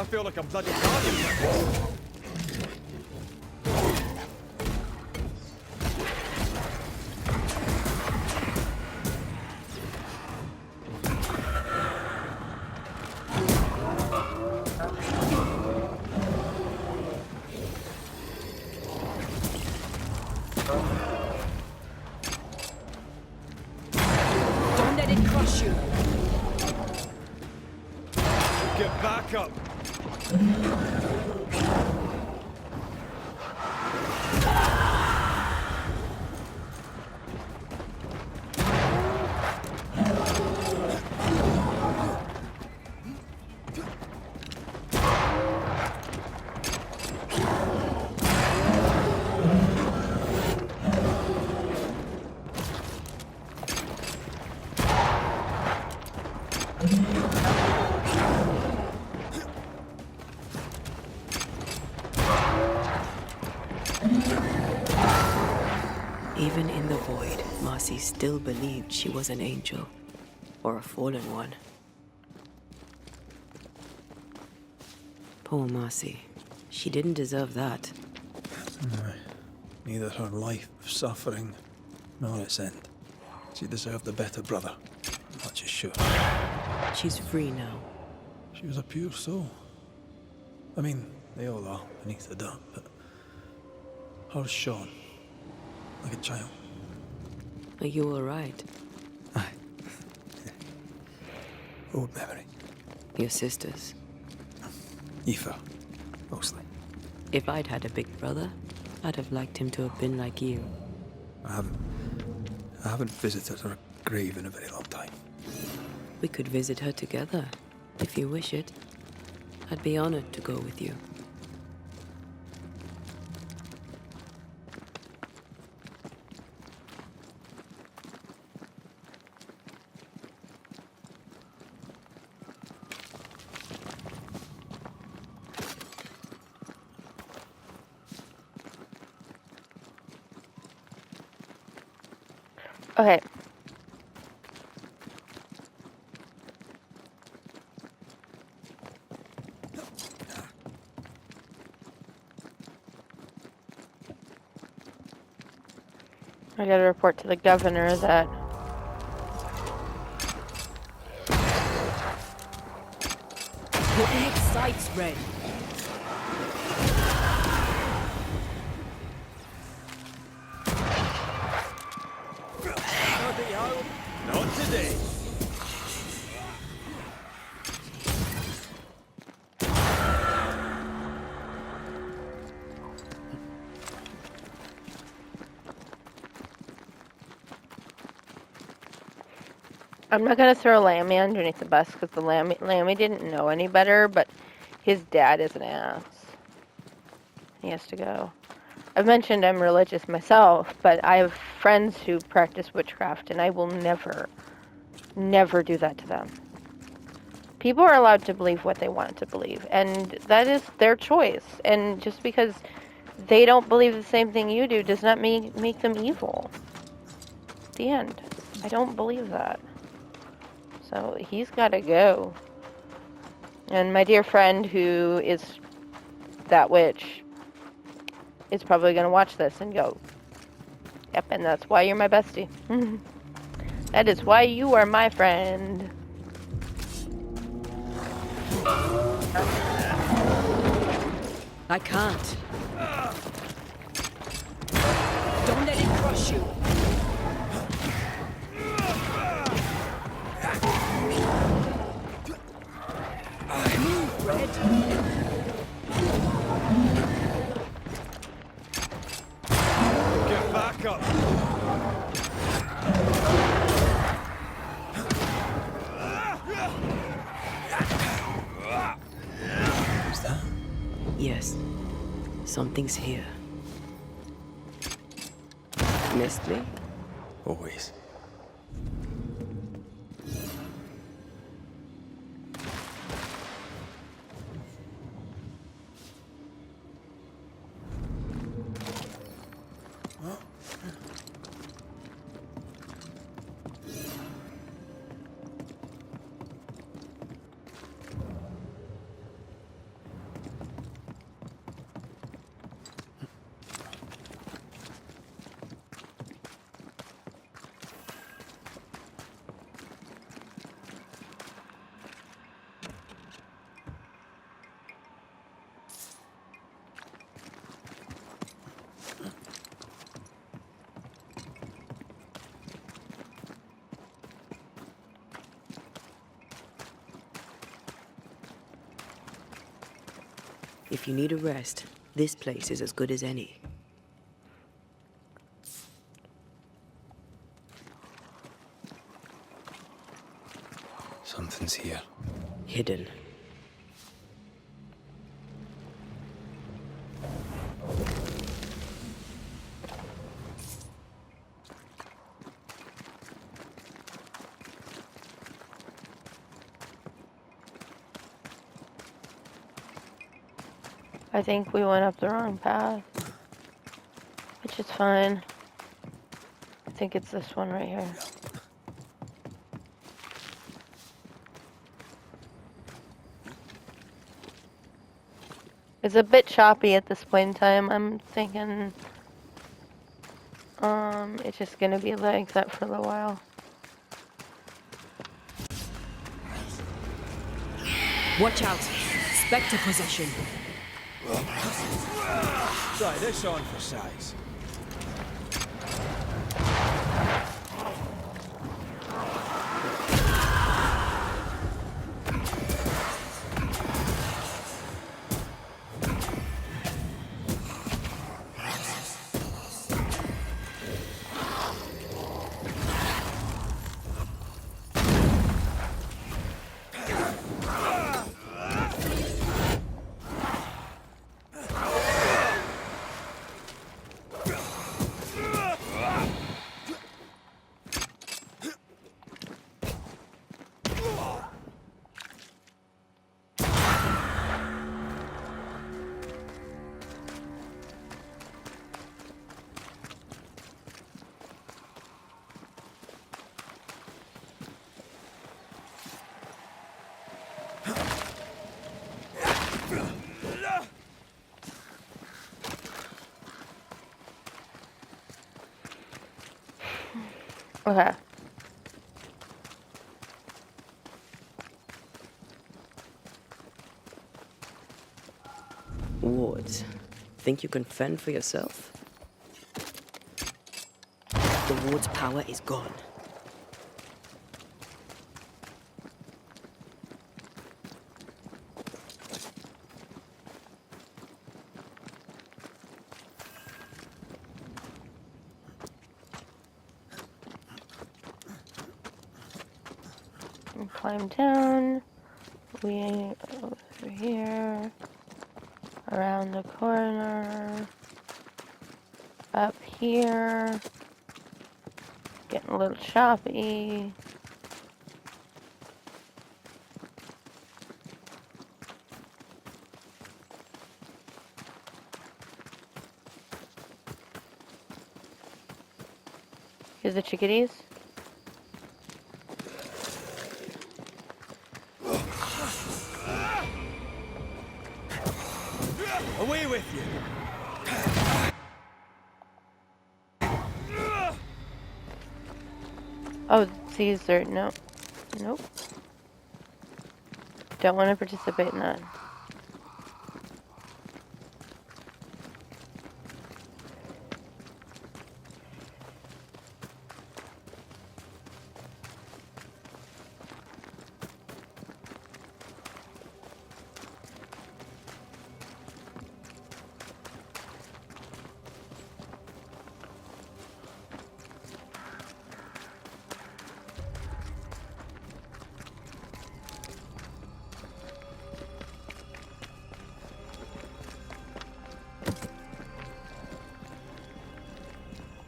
I feel like a bloody guardian. Don't let it crush you. Get back up. Even in the void, Marcy still believed she was an angel, or a fallen one. Poor Marcy. She didn't deserve that. No, neither her life of suffering nor its end. She deserved a better brother, much as sure. She's free now. She was a pure soul. I mean, they all are beneath the dirt, but hers shone like a child. Are you all right? Aye. Old memory. Your sisters. Aoife, mostly. If I'd had a big brother, I'd have liked him to have been like you. I haven't visited her grave in a very long time. We could visit her together, if you wish it. I'd be honored to go with you. Okay. I gotta report to the governor that Putting its sights red. Not today. I'm not gonna throw Lammy underneath the bus because the Lammy didn't know any better, but his dad is an ass. He has to go. I've mentioned I'm religious myself, but I have friends who practice witchcraft, and I will never, never do that to them. People are allowed to believe what they want to believe, and that is their choice. And just because they don't believe the same thing you do does not make them evil. The end. I don't believe that. So he's got to go. And my dear friend who is that witch is probably going to watch this and go, yep, and that's why you're my bestie. That is why you are my friend. I can't. Don't let it crush you. Move, Red. Get back up. Who's that? Yes. Something's here. Missed me? Always. If you need a rest, this place is as good as any. Something's here. Hidden. I think we went up the wrong path. Which is fine. I think it's this one right here. It's a bit choppy at this point in time. I'm thinking it's just gonna be like that for a little while. Watch out. Spectre possession. Try this on for size. Okay. Wards, think you can fend for yourself? The ward's power is gone. Climb down. We over here. Around the corner. Up here. Getting a little choppy. Here's the chickadees. Away with you! Oh, these are no. Nope. Don't want to participate in that.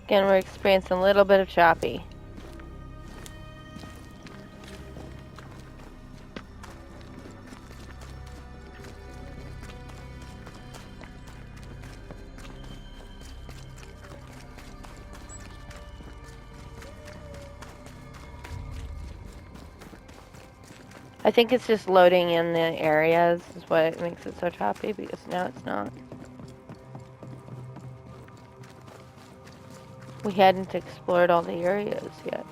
Again, we're experiencing a little bit of choppy. I think it's just loading in the areas is what makes it so choppy, because now it's not. We hadn't explored all the areas yet.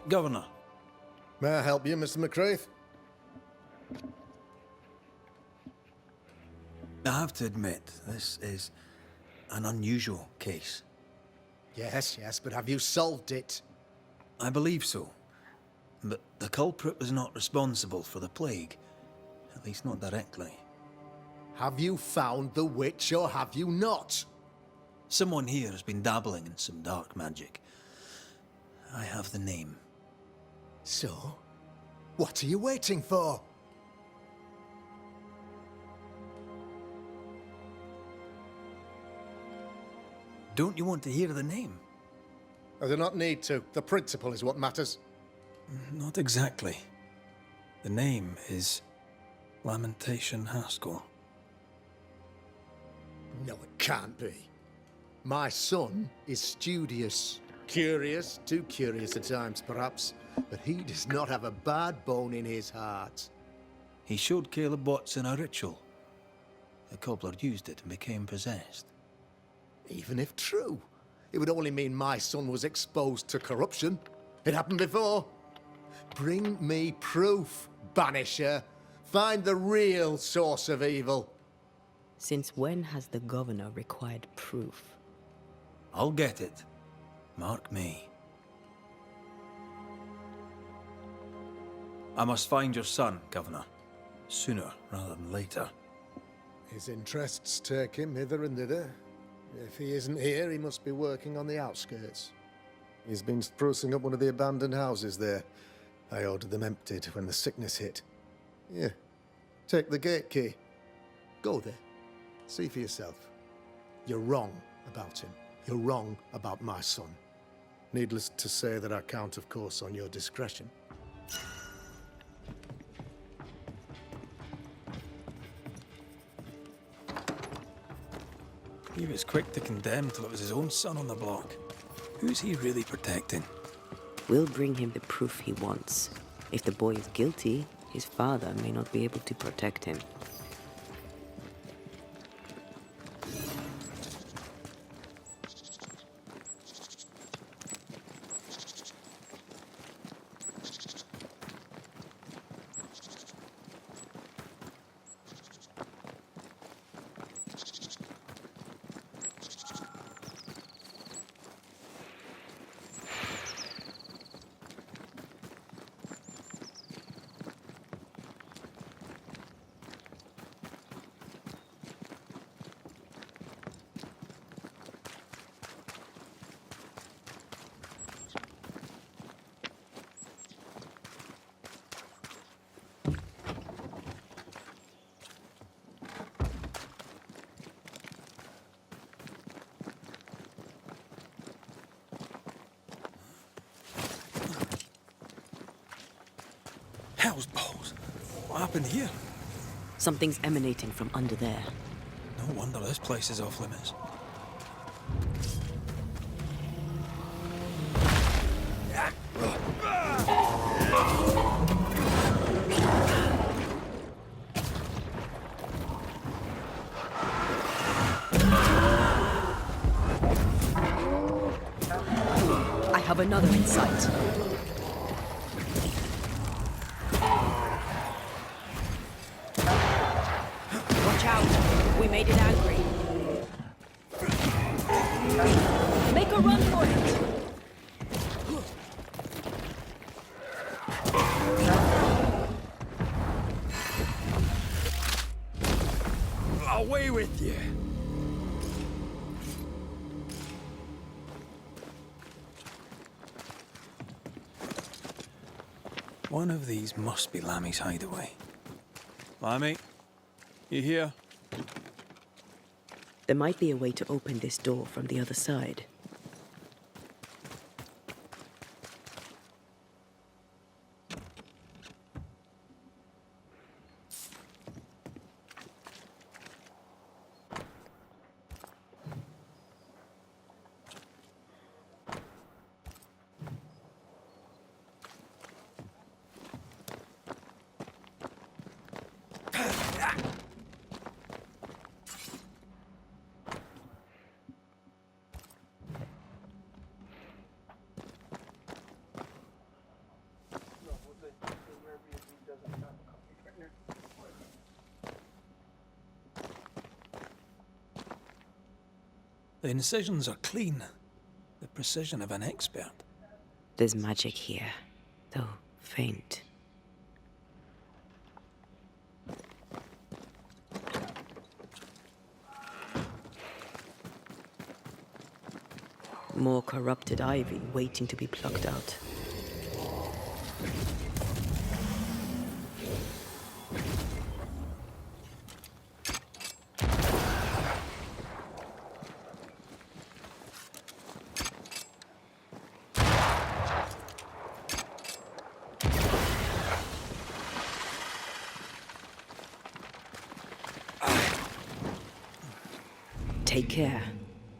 Governor. May I help you, Mr. McCraith? I have to admit, this is an unusual case. Yes, but have you solved it? I believe so. But the culprit was not responsible for the plague. At least not directly. Have you found the witch or have you not? Someone here has been dabbling in some dark magic. I have the name. So, what are you waiting for? Don't you want to hear the name? I do not need to. The principle is what matters. Not exactly. The name is Lamentation Haskell. No, it can't be. My son is studious. Curious, too curious at times perhaps, but he does not have a bad bone in his heart. He showed Caleb Watson a ritual. The cobbler used it and became possessed. Even if true, it would only mean my son was exposed to corruption. It happened before. Bring me proof, Banisher. Find the real source of evil. Since when has the governor required proof? I'll get it. Mark me. I must find your son, Governor. Sooner rather than later. His interests take him hither and thither. If he isn't here, he must be working on the outskirts. He's been sprucing up one of the abandoned houses there. I ordered them emptied when the sickness hit. Here, take the gate key. Go there. See for yourself. You're wrong about him. You're wrong about my son. Needless to say that I count, of course, on your discretion. He was quick to condemn till it was his own son on the block. Who's he really protecting? We'll bring him the proof he wants. If the boy is guilty, his father may not be able to protect him. Hell's balls. What happened here? Something's emanating from under there. No wonder this place is off limits. I have another in sight. Watch out! We made it angry. Make a run for it! Away with you! One of these must be Lammy's hideaway. Lammy, you here? There might be a way to open this door from the other side. The incisions are clean. The precision of an expert. There's magic here, though faint. More corrupted ivy waiting to be plucked out. Take care.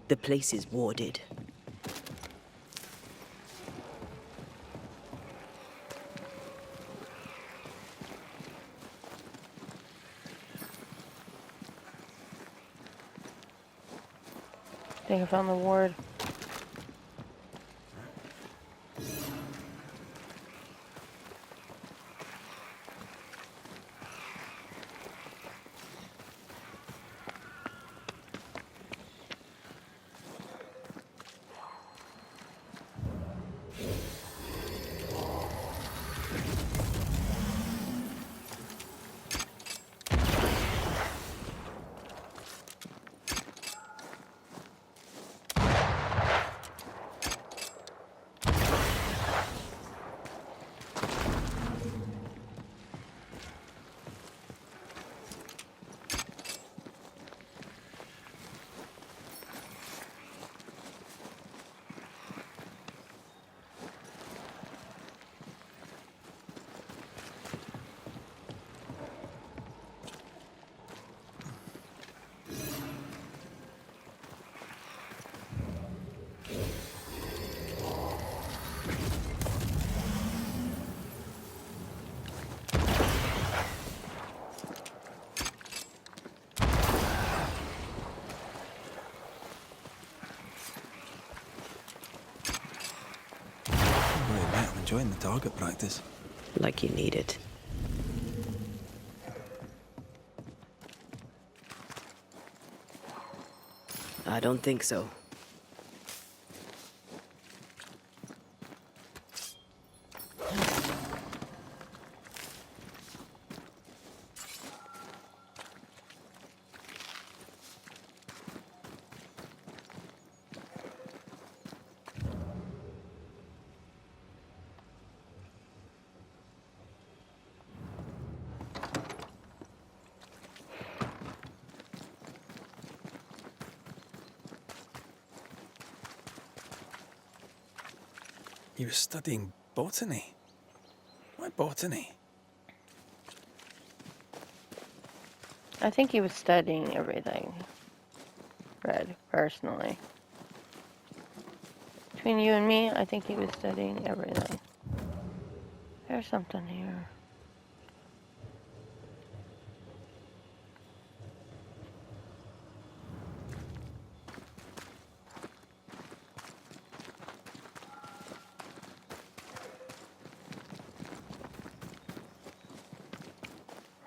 The place is warded. I think I found the ward. Enjoying the target practice. Like you need it. I don't think so. He was studying botany. Why botany? I think he was studying everything. Red, personally. Between you and me, I think he was studying everything. There's something here.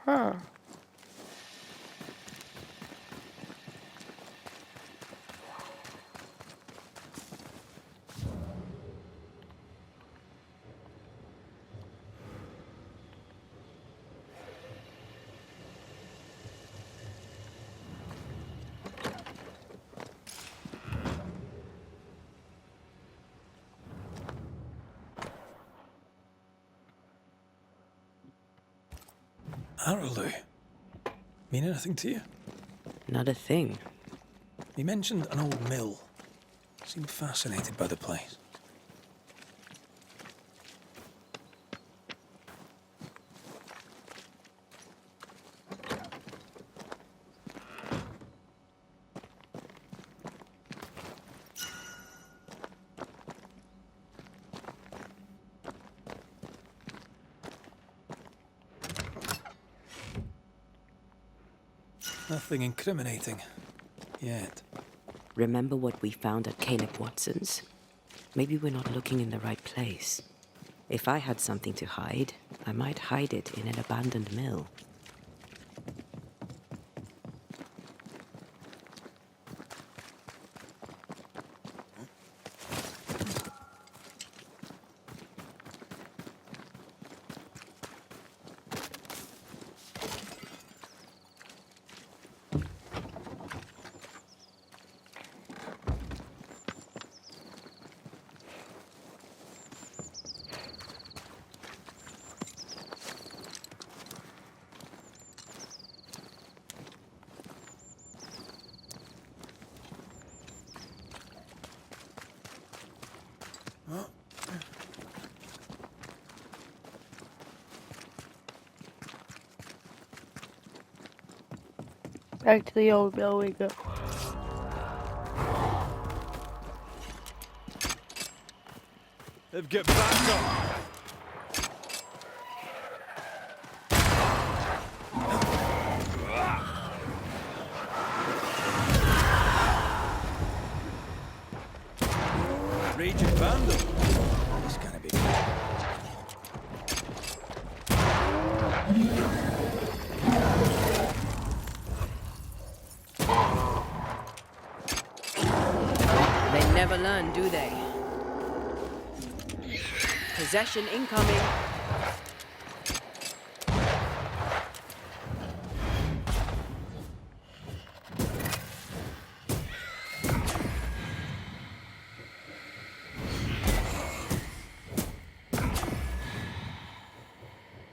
Huh. Arrowloo. Mean anything to you? Not a thing. He mentioned an old mill. Seemed fascinated by the place. Nothing incriminating. Yet. Remember what we found at Caleb Watson's? Maybe we're not looking in the right place. If I had something to hide, I might hide it in an abandoned mill. Back to the old mill we go. They've got back up. Raging Vandal. It's gonna be. They never learn, do they? Possession incoming.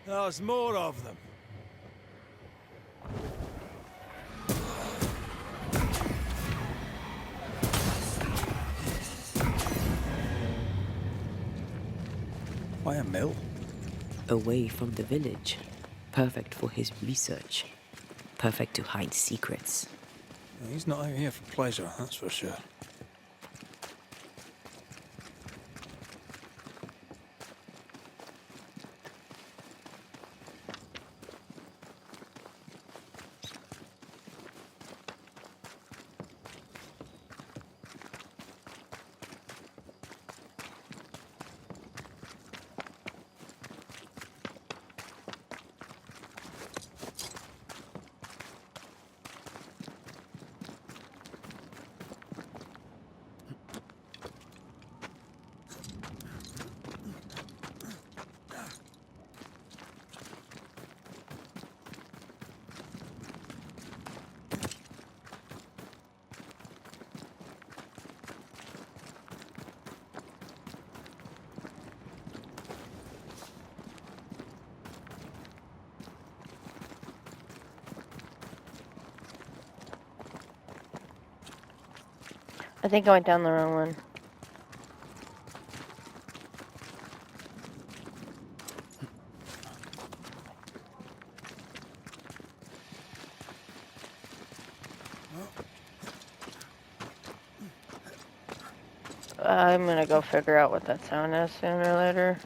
There's more of them. Why a mill? Away from the village. Perfect for his research. Perfect to hide secrets. He's not out here for pleasure, that's for sure. I think I went down the wrong one. I'm gonna go figure out what that sound is sooner or later.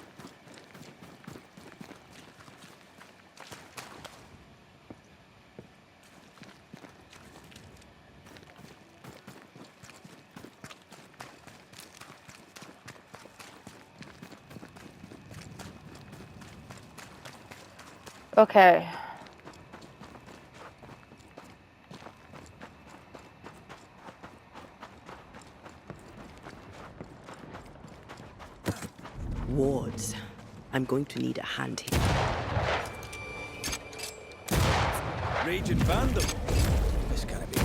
Okay. Wards. I'm going to need a hand here. Raging Vandal. It's gonna be.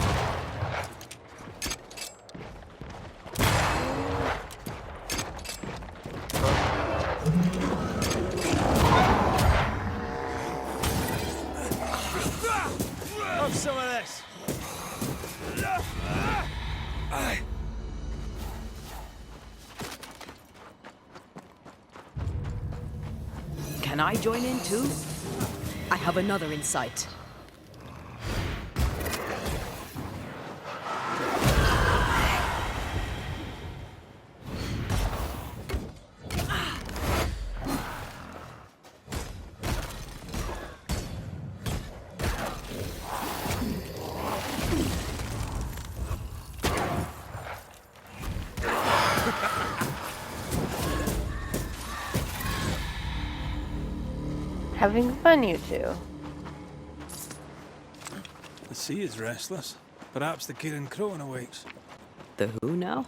Have some of this. Can I join in too? I have another in sight. Having fun, you two. The sea is restless. Perhaps the Kirin Crowan awakes. The who now?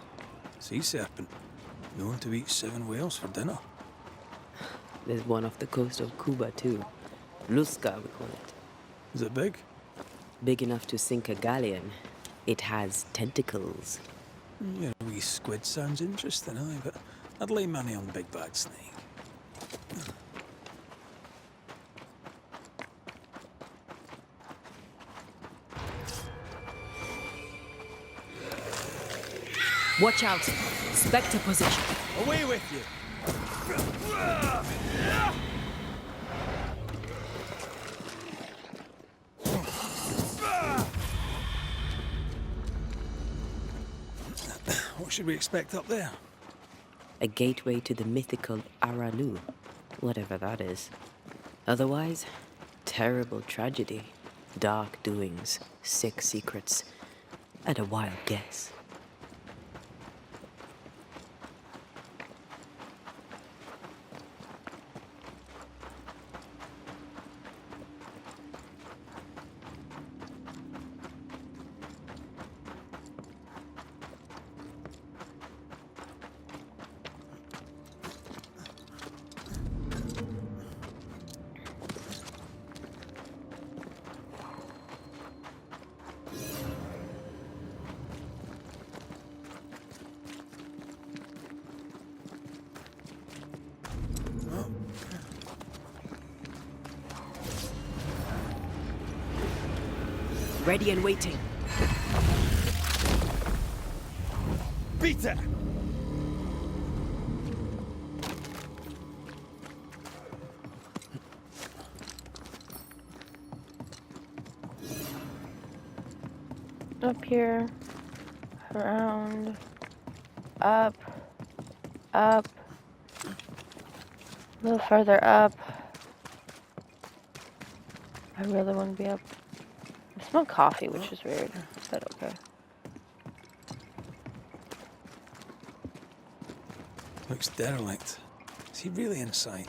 Sea serpent. Known to eat 7 whales for dinner. There's one off the coast of Cuba too. Luska, we call it. Is it big? Big enough to sink a galleon. It has tentacles. Yeah, a wee squid sounds interesting, aye, but I'd lay money on the big bad snake. Watch out. Spectre position. Away with you! What should we expect up there? A gateway to the mythical Aralu, whatever that is. Otherwise, terrible tragedy, dark doings, sick secrets, and a wild guess. Ready and waiting. Beat it! Up here. Around. Up. Up. A little further up. I really want to be up. I smell coffee, which is weird, but okay. Looks derelict. Is he really inside?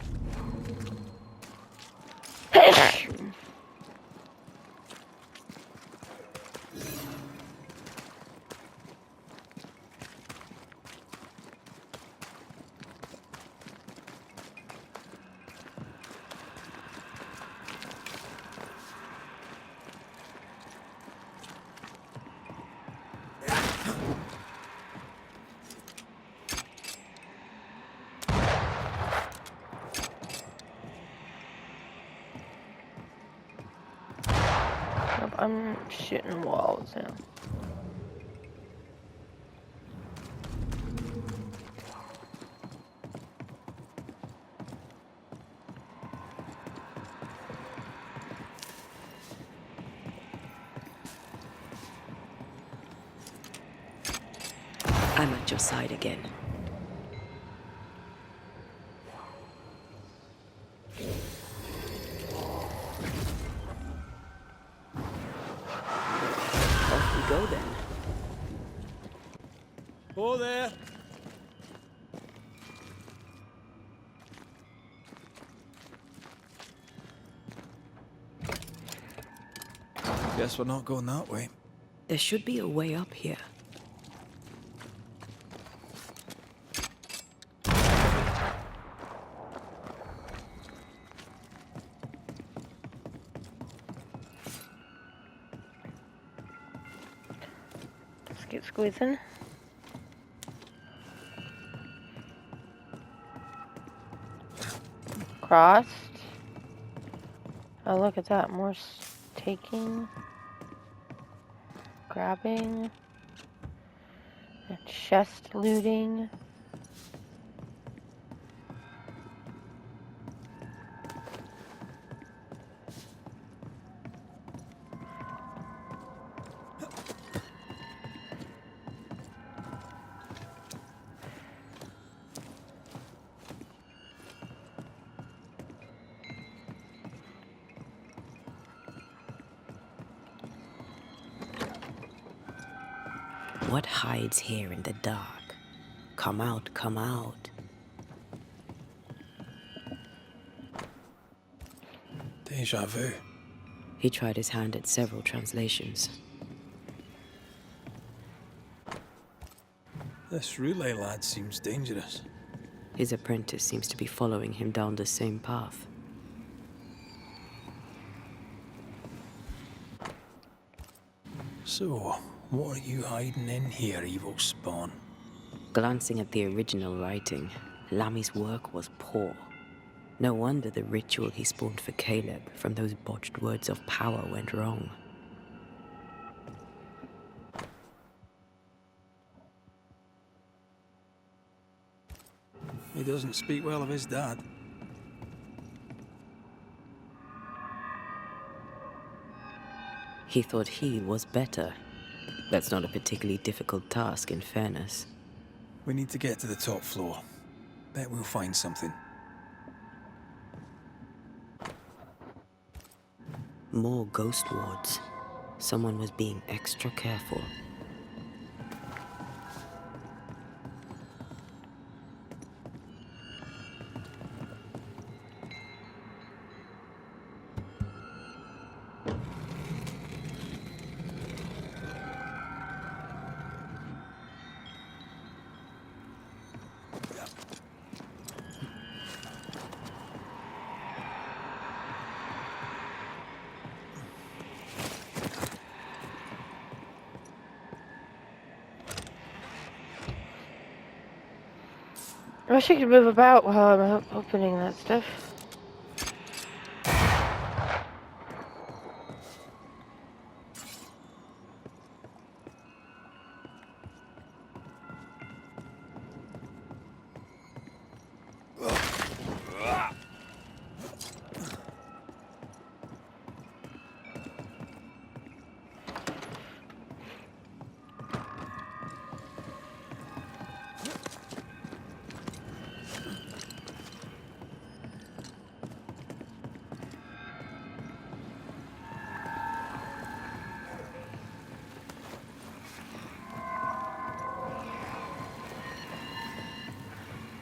Nope, I'm shooting walls now. I'm at your side again. Off we go then. Oh there! Guess we're not going that way. There should be a way up here. Let's get squeezing. Crossed. Oh, look at that. More taking. Grabbing. And chest looting. What hides here in the dark? Come out, come out. Deja vu. He tried his hand at several translations. This relay lad seems dangerous. His apprentice seems to be following him down the same path. So, what are you hiding in here, evil spawn? Glancing at the original writing, Lami's work was poor. No wonder the ritual he spawned for Caleb from those botched words of power went wrong. He doesn't speak well of his dad. He thought he was better. That's not a particularly difficult task, in fairness. We need to get to the top floor. Bet we'll find something. More ghost wards. Someone was being extra careful. I wish I could move about while I'm opening that stuff.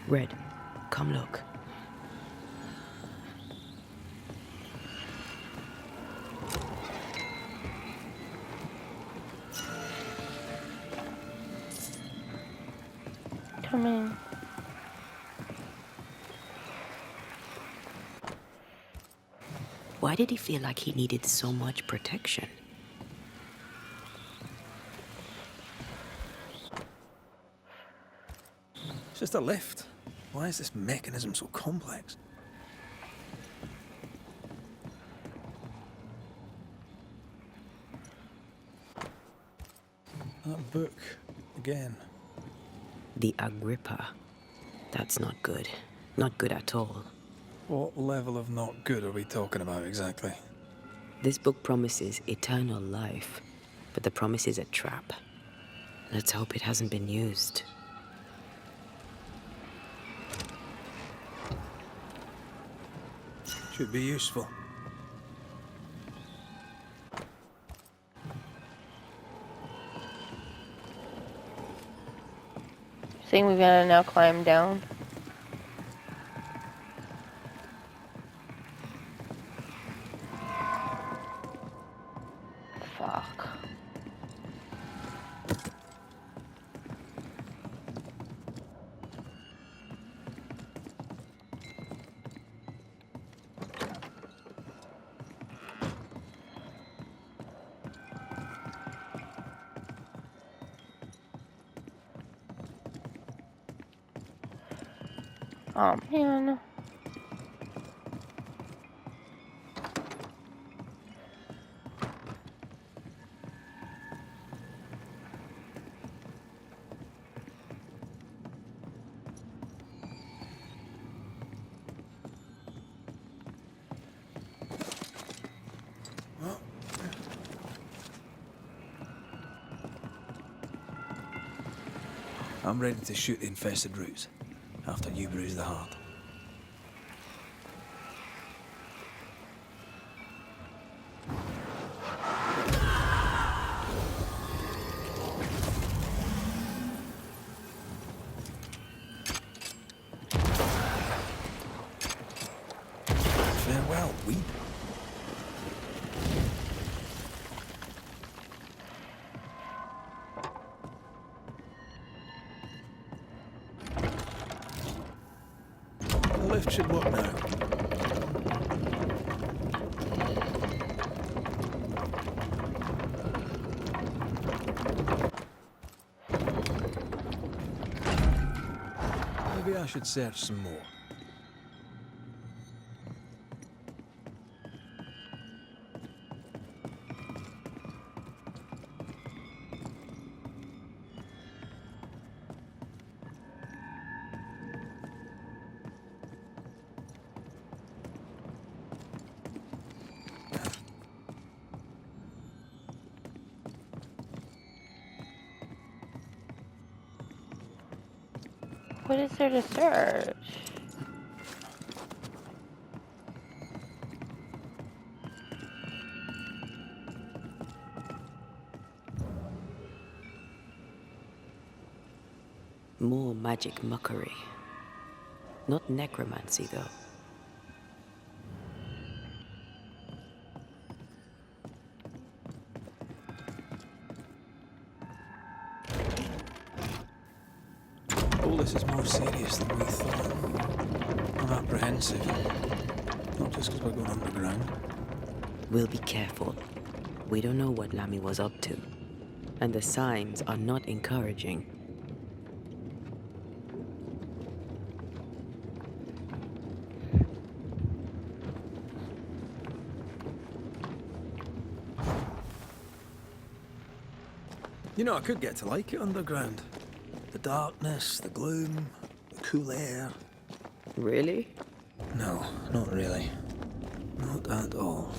Red, come look. Come in. Why did he feel like he needed so much protection? It's just a lift. Why is this mechanism so complex? That book, again. The Agrippa. That's not good. Not good at all. What level of not good are we talking about exactly? This book promises eternal life, but the promise is a trap. Let's hope it hasn't been used. Should be useful. Saying we've got to now climb down. Fuck. Oh man. I'm ready to shoot the infested roots after you bruise the heart. Farewell, weep. The lift should work now. Maybe I should search some more. What is there to search? More magic mockery. Not necromancy, though. All this is more serious than we thought. I'm apprehensive. Not just because we're going underground. We'll be careful. We don't know what Lammy was up to. And the signs are not encouraging. You know, I could get to like it underground. The darkness, the gloom, the cool air. Really? No, not really. Not at all.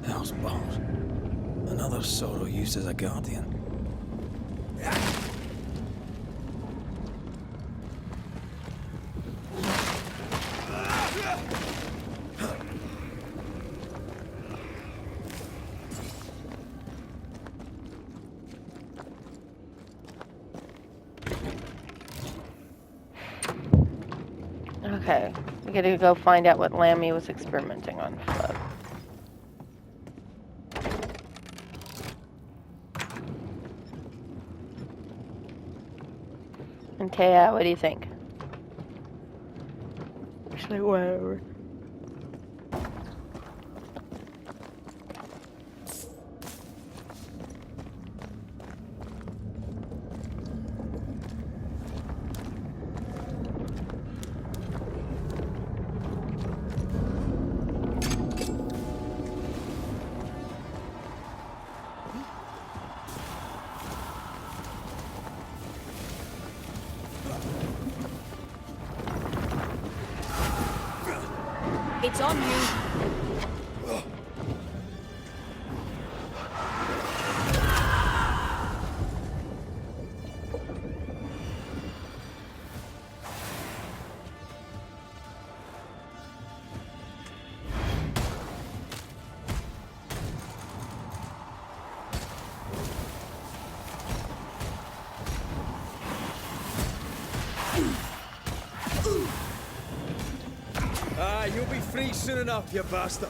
Hellspawn. Another sorrow used as a guardian. Okay, we gotta go find out what Lammy was experimenting on. So. And Taya, what do you think? Actually, whatever. It's on you. You'll be free soon enough, you bastard.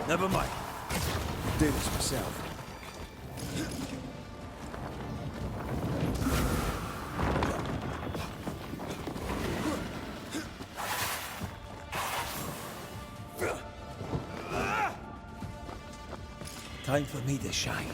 Never mind. Do this myself. Time for me to shine.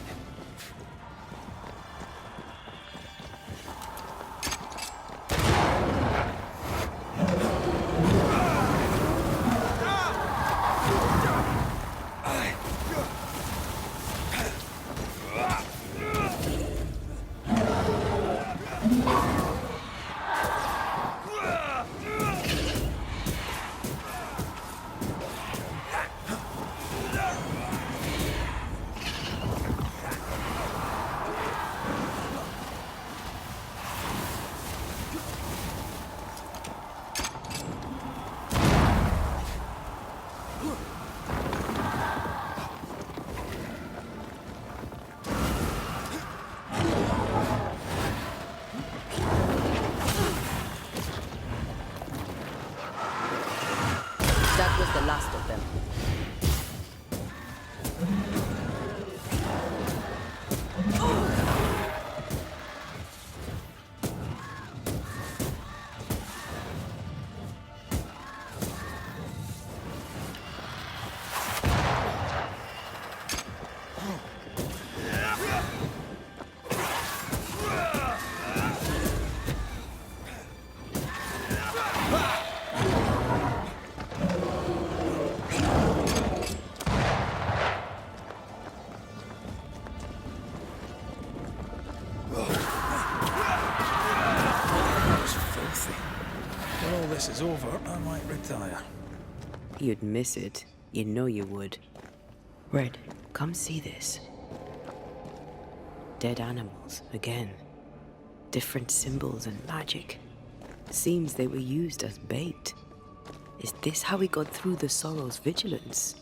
this is over, I might retire. You'd miss it. You know you would. Red, come see this. Dead animals, again. Different symbols and magic. Seems they were used as bait. Is this how we got through the Sorrow's vigilance?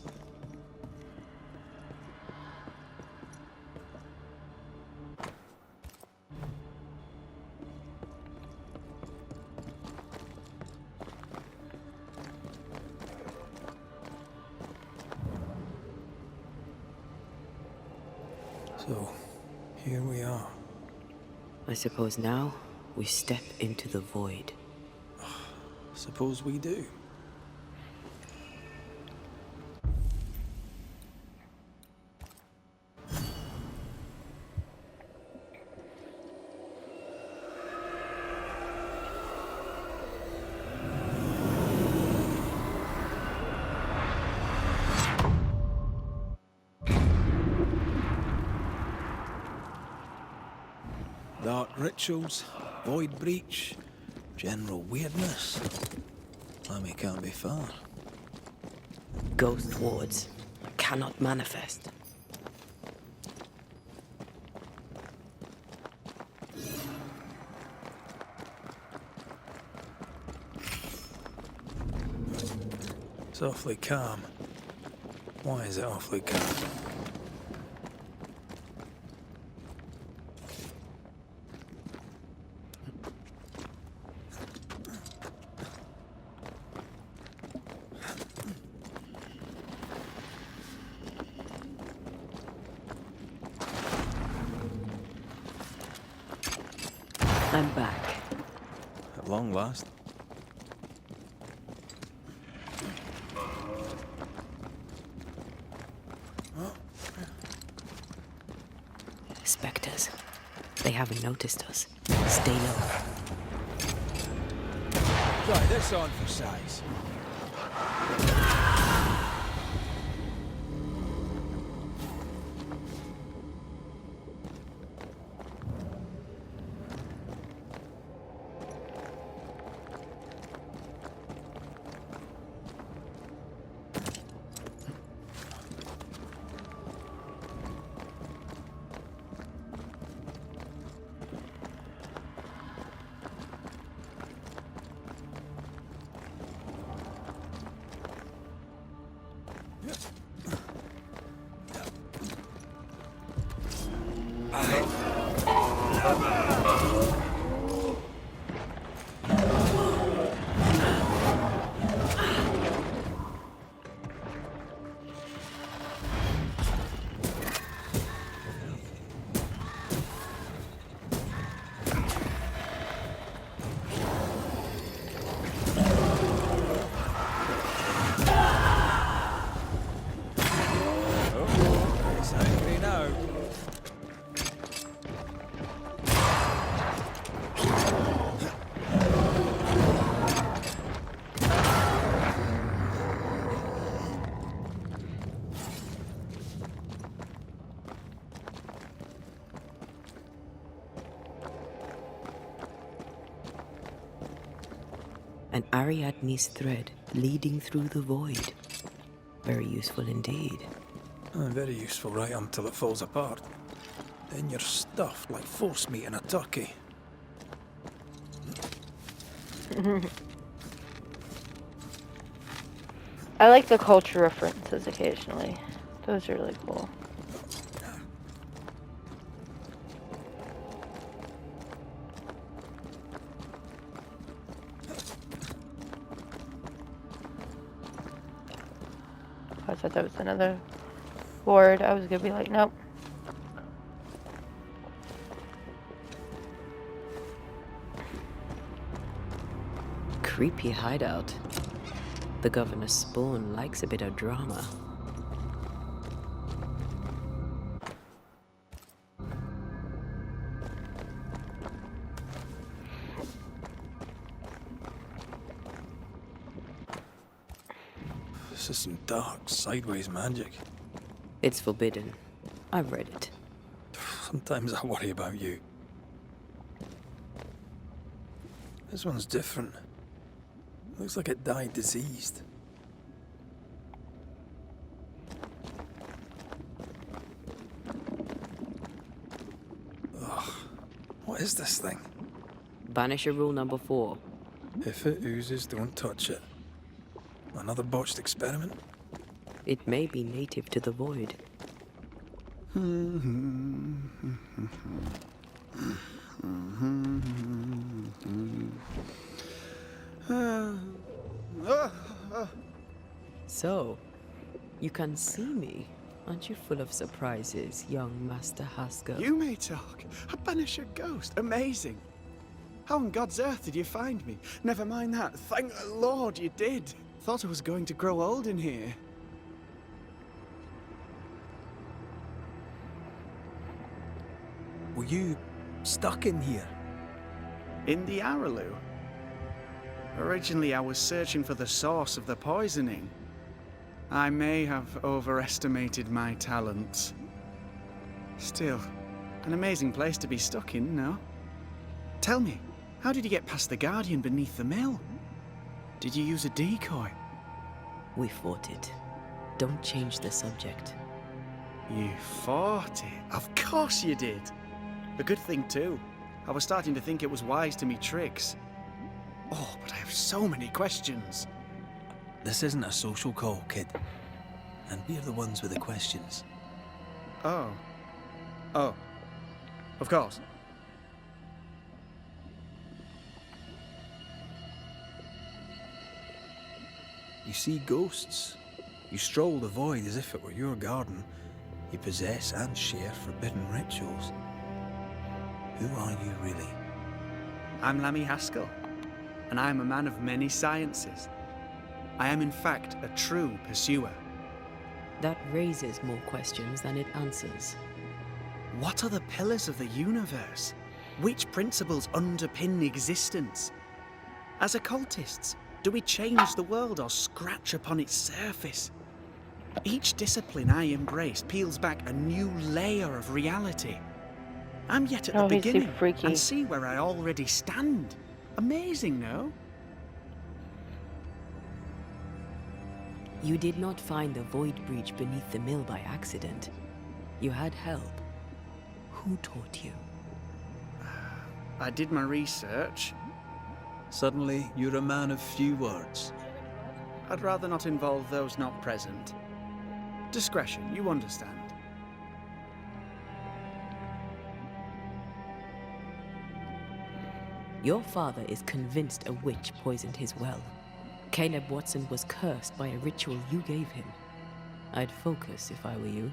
So, here we are. I suppose now we step into the void. Suppose we do. Dark rituals, void breach, general weirdness. Lammy can't be far. Ghost wards cannot manifest. It's awfully calm. Why is it awfully calm? I'm back. At long last. Spectres. They haven't noticed us. Stay low. Try this on for size. It's angry now. An Ariadne's thread leading through the void. Very useful indeed. Very useful right until it falls apart. Then you're stuffed like force meat in a turkey. I like the culture references occasionally. Those are really cool. I thought that was another ward. I was gonna be like, nope. Creepy hideout. The governor's spawn likes a bit of drama. This is some dark, sideways magic. It's forbidden. I've read it. Sometimes I worry about you. This one's different. Looks like it died diseased. Ugh. What is this thing? Banisher rule number 4. If it oozes, don't touch it. Another botched experiment? It may be native to the void. So, you can see me. Aren't you full of surprises, young Master Haskell? You may talk. A Banisher ghost. Amazing. How on God's earth did you find me? Never mind that. Thank the Lord you did. Thought I was going to grow old in here. Were you stuck in here? In the Araloo? Originally, I was searching for the source of the poisoning. I may have overestimated my talents. Still, an amazing place to be stuck in, no? Tell me, how did you get past the Guardian beneath the mill? Did you use a decoy? We fought it. Don't change the subject. You fought it? Of course you did! A good thing, too. I was starting to think it was wise to me tricks. Oh, but I have so many questions. This isn't a social call, kid. And we're the ones with the questions. Oh. Oh. Of course. You see ghosts. You stroll the void as if it were your garden. You possess and share forbidden rituals. Who are you really? I'm Lammy Haskell, and I am a man of many sciences. I am in fact a true pursuer. That raises more questions than it answers. What are the pillars of the universe? Which principles underpin existence? As occultists, do we change the world or scratch upon its surface? Each discipline I embrace peels back a new layer of reality. I'm yet at the he's too beginning freaky. and see where I already stand. Amazing, no? You did not find the void breach beneath the mill by accident. You had help. Who taught you? I did my research. Suddenly, you're a man of few words. I'd rather not involve those not present. Discretion, you understand. Your father is convinced a witch poisoned his well. Caleb Watson was cursed by a ritual you gave him. I'd focus if I were you.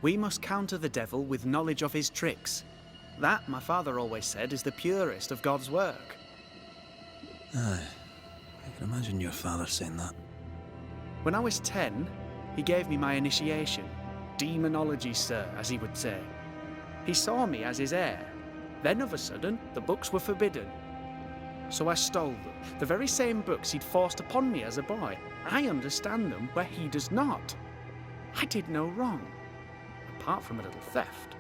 We must counter the devil with knowledge of his tricks. That, my father always said, is the purest of God's work. Aye. I can imagine your father saying that. When I was 10, he gave me my initiation. Demonology, sir, as he would say. He saw me as his heir. Then, of a sudden, the books were forbidden. So I stole them. The very same books he'd forced upon me as a boy. I understand them where he does not. I did no wrong, apart from a little theft.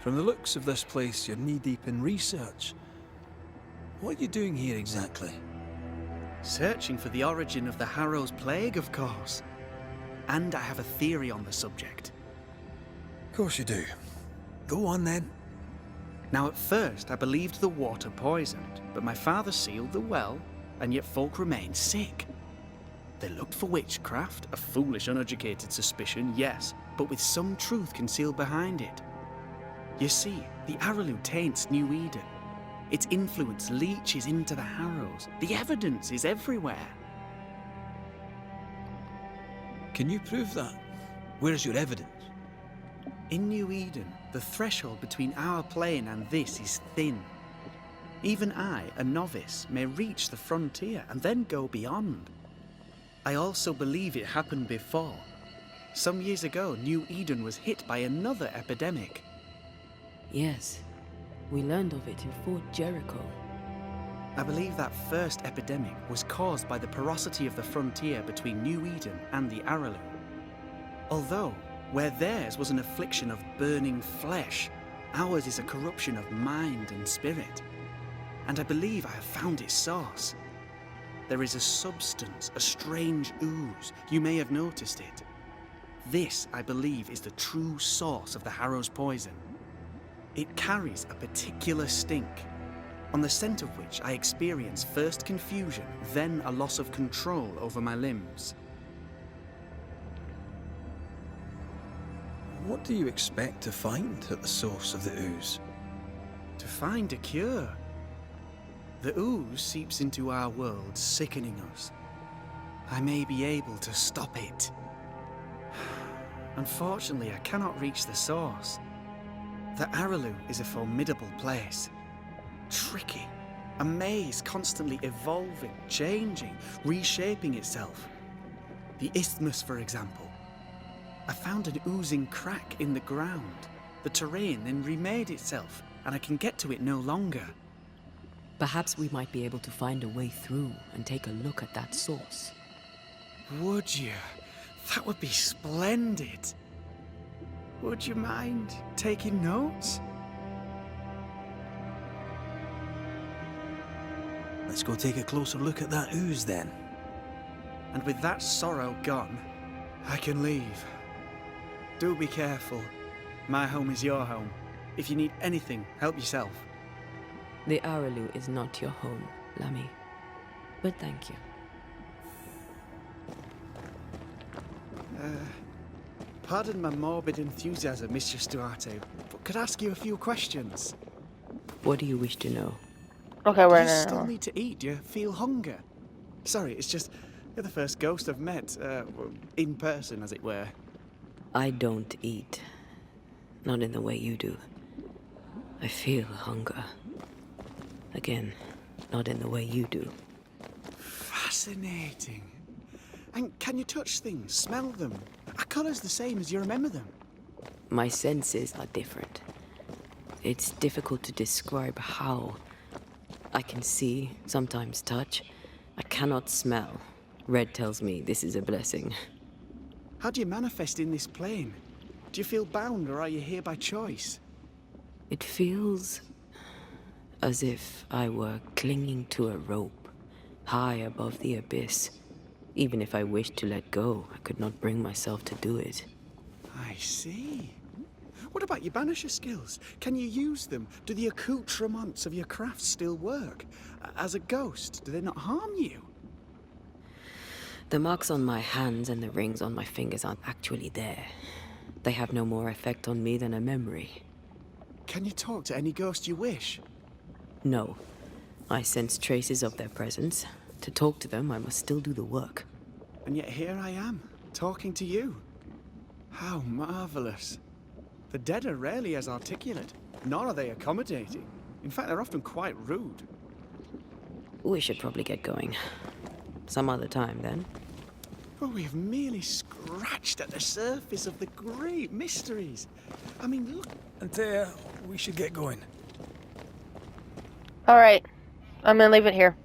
From the looks of this place, you're knee-deep in research. What are you doing here exactly? Searching for the origin of the Harrow's Plague, of course. And I have a theory on the subject. Of course you do. Go on then. Now, at first, I believed the water poisoned, but my father sealed the well, and yet folk remained sick. They looked for witchcraft, a foolish, uneducated suspicion, yes, but with some truth concealed behind it. You see, the Araloo taints New Eden. Its influence leaches into the Harrows. The evidence is everywhere. Can you prove that? Where's your evidence? In New Eden, the threshold between our plane and this is thin. Even I, a novice, may reach the frontier and then go beyond. I also believe it happened before. Some years ago, New Eden was hit by another epidemic. Yes, we learned of it in Fort Jericho. I believe that first epidemic was caused by the porosity of the frontier between New Eden and the Araloo. Although, where theirs was an affliction of burning flesh, ours is a corruption of mind and spirit. and I believe I have found its source. There is a substance, a strange ooze. You may have noticed it. This, I believe, is the true source of the Harrow's poison. It carries a particular stink, on the scent of which I experience first confusion, then a loss of control over my limbs. What do you expect to find at the source of the ooze? To find a cure. The ooze seeps into our world, sickening us. I may be able to stop it. Unfortunately, I cannot reach the source. The Araloo is a formidable place. Tricky. A maze constantly evolving, changing, reshaping itself. The isthmus, for example. I found an oozing crack in the ground. The terrain then remade itself, and I can get to it no longer. Perhaps we might be able to find a way through and take a look at that source. Would you? That would be splendid. Would you mind taking notes? Let's go take a closer look at that ooze then. And with that sorrow gone, I can leave. Do be careful. My home is your home. If you need anything, help yourself. The Araloo is not your home, Lammy. But thank you. Pardon my morbid enthusiasm, Mistress Duarte, but could I ask you a few questions? What do you wish to know? Okay, Do we're you in still an need to eat? Do you feel hunger? Sorry, it's just, you're the first ghost I've met, in person, as it were. I don't eat. Not in the way you do. I feel hunger. Again, not in the way you do. Fascinating. And can you touch things, smell them? Are colours the same as you remember them? My senses are different. It's difficult to describe how. I can see, sometimes touch. I cannot smell. Red tells me this is a blessing. How do you manifest in this plane? Do you feel bound, or are you here by choice? It feels as if I were clinging to a rope, high above the abyss. Even if I wished to let go, I could not bring myself to do it. I see. What about your Banisher skills? Can you use them? Do the accoutrements of your craft still work? As a ghost, do they not harm you? The marks on my hands and the rings on my fingers aren't actually there. They have no more effect on me than a memory. Can you talk to any ghost you wish? No. I sense traces of their presence. To talk to them, I must still do the work. And yet here I am, talking to you. How marvelous. The dead are rarely as articulate, nor are they accommodating. In fact, they're often quite rude. We should probably get going. Some other time, then. Well, we've merely scratched at the surface of the great mysteries. I mean, look. Antea, we should get going. All right. I'm gonna leave it here.